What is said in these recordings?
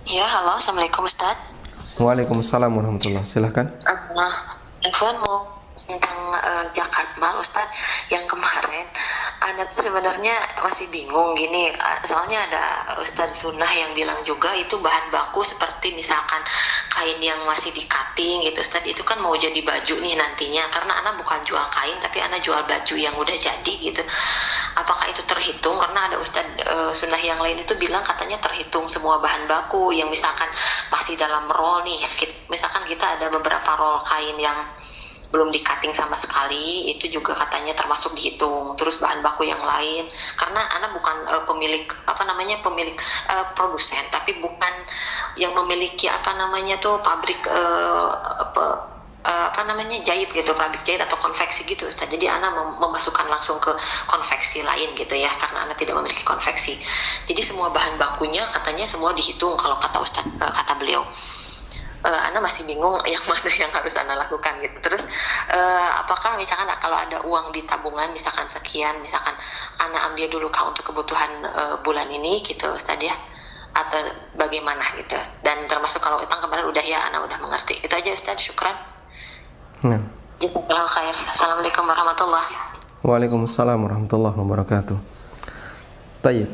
Ya, halo, Assalamualaikum Ustaz. Waalaikumsalam warahmatullah. Silahkan. Afwan mau tentang zakat mal Ustaz yang kemarin. Anda tuh sebenarnya masih bingung gini, soalnya ada Ustaz Sunnah yang bilang juga itu bahan baku seperti misalkan kain yang masih di cutting gitu Ustaz, itu kan mau jadi baju nih nantinya, karena Ana bukan jual kain tapi Ana jual baju yang udah jadi gitu. Apakah itu terhitung? Karena ada Ustaz Sunnah yang lain itu bilang katanya terhitung semua bahan baku yang misalkan masih dalam roll nih, misalkan kita ada beberapa roll kain yang belum di cutting sama sekali, itu juga katanya termasuk dihitung. Terus bahan baku yang lain, karena Ana bukan pemilik pemilik produsen, tapi bukan yang memiliki pabrik jahit gitu, pabrik jahit atau konveksi gitu Ustaz. Jadi Ana memasukkan langsung ke konveksi lain gitu ya, karena Ana tidak memiliki konveksi. Jadi semua bahan bakunya katanya semua dihitung kalau kata Ustaz, kata beliau. Ana masih bingung yang mana yang harus Ana lakukan gitu. Terus apakah misalkan kalau ada uang di tabungan misalkan sekian, misalkan Ana ambil dulu kah untuk kebutuhan bulan ini gitu Ustaz ya, atau bagaimana gitu. Dan termasuk kalau utang kemarin udah ya, Ana udah mengerti. Itu aja Ustaz, syukran. Nah. Jazakallahu khair. Assalamualaikum warahmatullahi. Waalaikumsalam warahmatullahi wabarakatuh. Tayyib.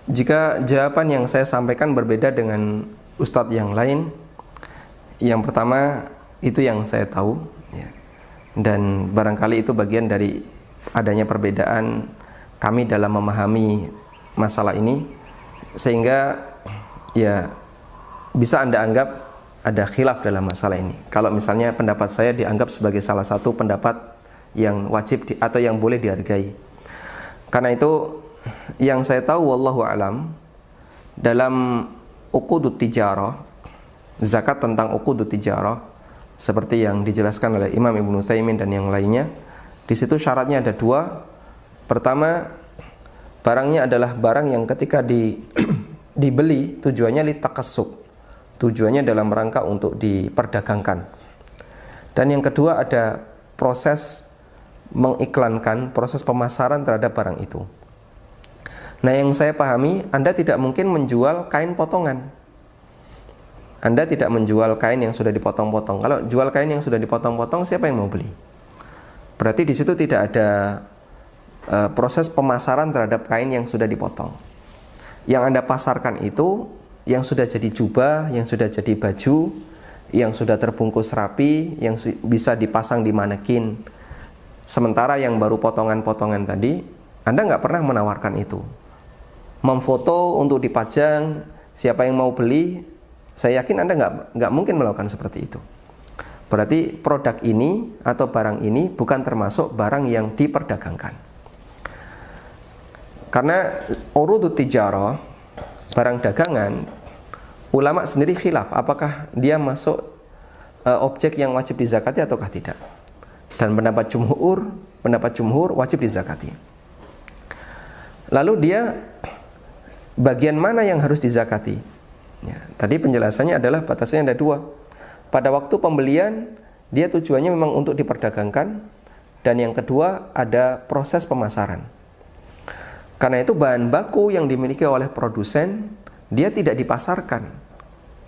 Jika jawaban yang saya sampaikan berbeda dengan ustadz yang lain, yang pertama itu yang saya tahu ya. Dan barangkali itu bagian dari adanya perbedaan kami dalam memahami masalah ini, sehingga ya bisa Anda anggap ada khilaf dalam masalah ini. Kalau misalnya pendapat saya dianggap sebagai salah satu pendapat yang wajib atau yang boleh dihargai. Karena itu yang saya tahu wallahu alam, dalam uqudut tijarah, zakat tentang uqudut tijarah seperti yang dijelaskan oleh Imam Ibnu Utsaimin dan yang lainnya, di situ syaratnya ada dua. Pertama, barangnya adalah barang yang ketika dibeli tujuannya litakassub, tujuannya dalam rangka untuk diperdagangkan. Dan yang kedua ada proses mengiklankan, proses pemasaran terhadap barang itu. Nah, yang saya pahami, Anda tidak mungkin menjual kain potongan. Anda tidak menjual kain yang sudah dipotong-potong. Kalau jual kain yang sudah dipotong-potong, siapa yang mau beli? Berarti di situ tidak ada proses pemasaran terhadap kain yang sudah dipotong. Yang Anda pasarkan itu yang sudah jadi jubah, yang sudah jadi baju, yang sudah terbungkus rapi, yang bisa dipasang di manekin. Sementara yang baru potongan-potongan tadi, Anda nggak pernah menawarkan itu. Memfoto untuk dipajang, siapa yang mau beli, saya yakin Anda nggak mungkin melakukan seperti itu. Berarti produk ini atau barang ini bukan termasuk barang yang diperdagangkan. Karena urudut tijarah, barang dagangan, ulama sendiri khilaf apakah dia masuk objek yang wajib dizakati ataukah tidak. Dan pendapat jumhur wajib dizakati. Lalu dia bagian mana yang harus dizakati? Ya, tadi penjelasannya adalah batasnya ada dua. Pada waktu pembelian dia tujuannya memang untuk diperdagangkan, dan yang kedua ada proses pemasaran. Karena itu bahan baku yang dimiliki oleh produsen dia tidak dipasarkan.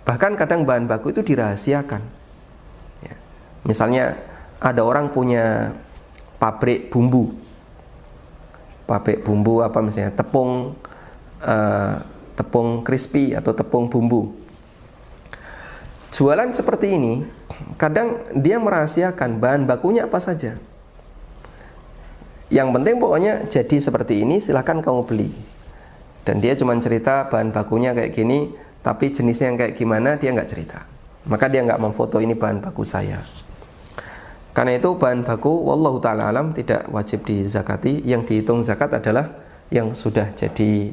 Bahkan kadang bahan baku itu dirahasiakan. Ya. Misalnya ada orang punya pabrik bumbu apa misalnya tepung crispy atau tepung bumbu. Jualan seperti ini kadang dia merahasiakan bahan bakunya apa saja. Yang penting pokoknya jadi seperti ini, silahkan kamu beli. Dan dia cuma cerita bahan bakunya kayak gini, tapi jenisnya yang kayak gimana dia nggak cerita. Maka dia nggak memfoto ini bahan baku saya. Karena itu bahan baku wallahu ta'ala alam tidak wajib dizakati. Yang dihitung zakat adalah yang sudah jadi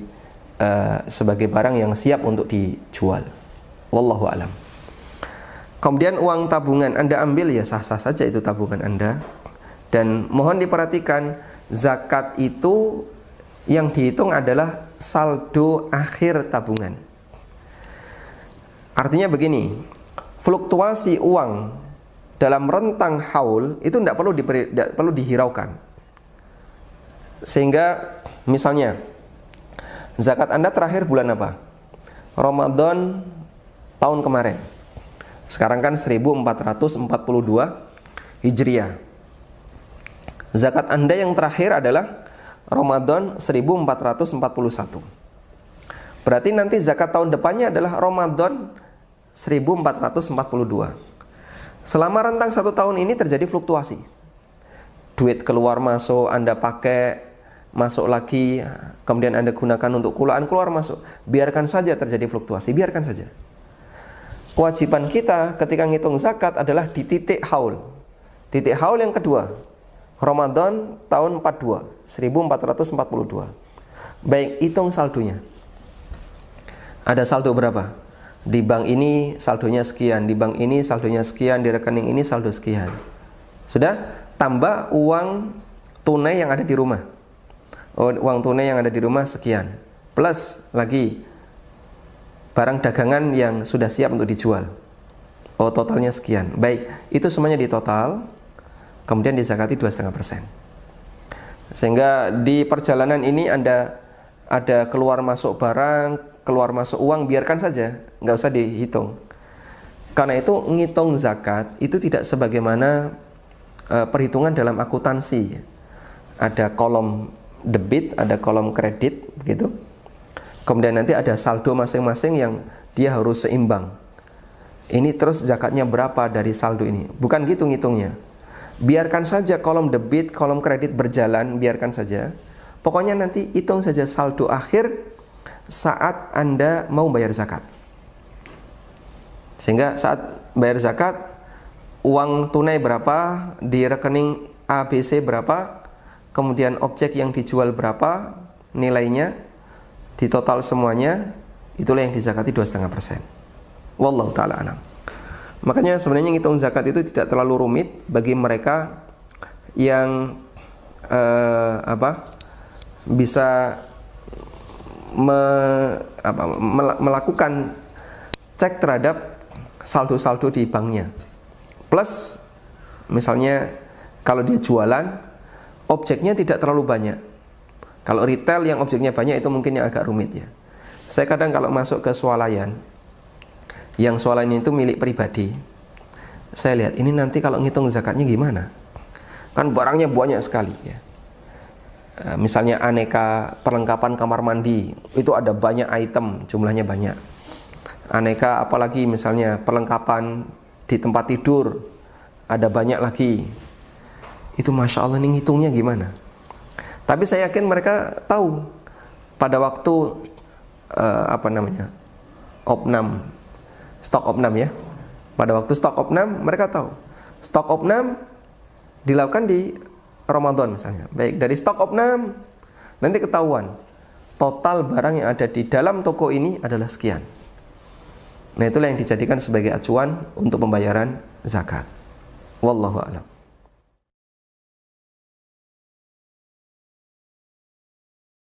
sebagai barang yang siap untuk dijual. Wallahu alam. Kemudian uang tabungan Anda ambil, ya sah-sah saja itu tabungan Anda. Dan mohon diperhatikan, zakat itu yang dihitung adalah saldo akhir tabungan. Artinya begini, fluktuasi uang dalam rentang haul itu tidak perlu dihiraukan. Sehingga misalnya zakat Anda terakhir bulan apa? Ramadan tahun kemarin. Sekarang kan 1442 Hijriah. Zakat Anda yang terakhir adalah Ramadan 1441. Berarti nanti zakat tahun depannya adalah Ramadan 1442. Selama rentang 1 tahun ini terjadi fluktuasi. Duit keluar masuk, Anda pakai, masuk lagi, kemudian Anda gunakan untuk kulaan, keluar masuk. Biarkan saja terjadi fluktuasi, biarkan saja. Kewajiban kita ketika ngitung zakat adalah di titik haul. Titik haul yang kedua, Ramadan tahun 42, 1442. Baik, hitung saldonya. Ada saldo berapa? Di bank ini saldonya sekian, di bank ini saldonya sekian, di rekening ini saldo sekian. Sudah? Tambah uang tunai yang ada di rumah. Oh, uang tunai yang ada di rumah sekian. Plus lagi barang dagangan yang sudah siap untuk dijual. Oh, totalnya sekian. Baik, itu semuanya ditotal, kemudian dizakati 2,5%. Sehingga di perjalanan ini Anda ada keluar masuk barang, keluar masuk uang, biarkan saja, nggak usah dihitung. Karena itu ngitung zakat itu tidak sebagaimana perhitungan dalam akuntansi. Ada kolom debit, ada kolom kredit, begitu. Kemudian nanti ada saldo masing-masing yang dia harus seimbang. Ini terus zakatnya berapa dari saldo ini? Bukan gitu ngitungnya. Biarkan saja kolom debit, kolom kredit berjalan, biarkan saja. Pokoknya nanti hitung saja saldo akhir saat Anda mau bayar zakat. Sehingga saat bayar zakat, uang tunai berapa, di rekening ABC berapa, kemudian objek yang dijual berapa, nilainya, di total semuanya, itulah yang dizakati 2,5%. Wallahu ta'ala alam. Makanya sebenarnya ngitung zakat itu tidak terlalu rumit bagi mereka yang bisa melakukan cek terhadap saldo-saldo di banknya. Plus misalnya kalau dia jualan, objeknya tidak terlalu banyak. Kalau retail yang objeknya banyak itu mungkin yang agak rumit ya. Saya kadang kalau masuk ke swalayan, yang swalayan itu milik pribadi, saya lihat ini nanti kalau ngitung zakatnya gimana? Kan barangnya banyak sekali ya. Misalnya aneka perlengkapan kamar mandi, itu ada banyak item, jumlahnya banyak. Aneka apalagi misalnya perlengkapan di tempat tidur, ada banyak lagi. Itu Masya Allah, ini ngitungnya gimana? Tapi saya yakin mereka tahu pada waktu opnam, stok opnam ya. Pada waktu stok opnam mereka tahu. Stok opnam dilakukan di Ramadan misalnya. Baik, dari stok opnam nanti ketahuan total barang yang ada di dalam toko ini adalah sekian. Nah, itulah yang dijadikan sebagai acuan untuk pembayaran zakat. Wallahu a'lam.